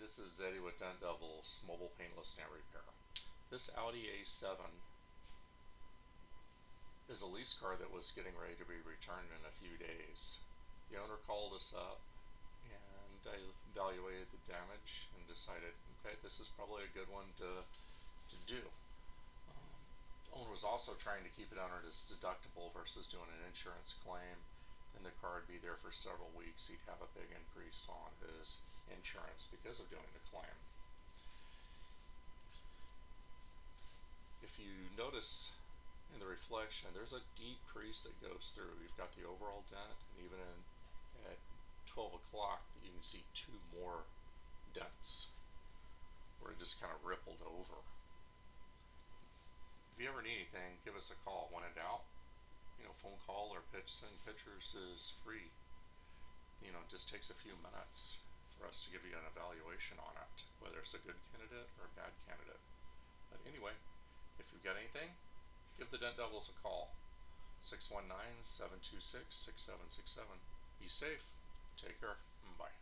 this is Zeddy with Dent Devil's Mobile Paintless Stamp Repair. This Audi A7 is a lease car that was getting ready to be returned in a few days. The owner called us up and I evaluated the damage and decided, okay, this is probably a good one to do. The owner was also trying to keep it under his deductible versus doing an insurance claim. Then the car would be there for several weeks. He'd have a big increase on his insurance because of doing the claim. If you notice in the reflection, there's a deep crease that goes through. You've got the overall dent, and even at 12 o'clock, you can see two more dents where it just kind of rippled over. If you ever need anything, give us a call. When in doubt, phone call or send pictures is free. It just takes a few minutes for us to give you an evaluation on it, whether it's a good candidate or a bad candidate. But anyway, if you've got anything, give the Dent Devils a call. 619-726-6767. Be safe. Take care. Bye.